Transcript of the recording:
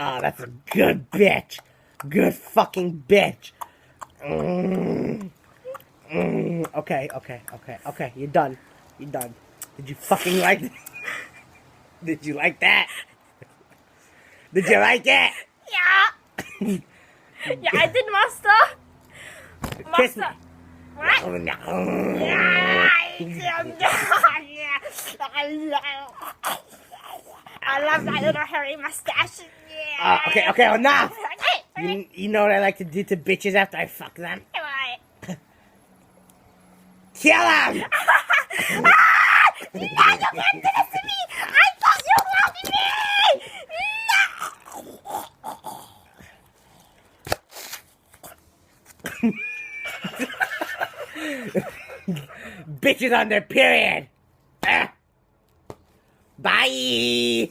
Oh, that's a good bitch. Good fucking bitch. Okay. You're done. You're done. Did you fucking like it? Did you like that? Did you like it? Yeah. Yeah, I did, master. Kiss me. Master. What? Yeah. I love that little hairy mustache. Yeah. Okay, enough. You know what I like to do to bitches after I fuck them? What? Kill them! You can't do this to me! I thought you loved me! Bitches on their period. Bye.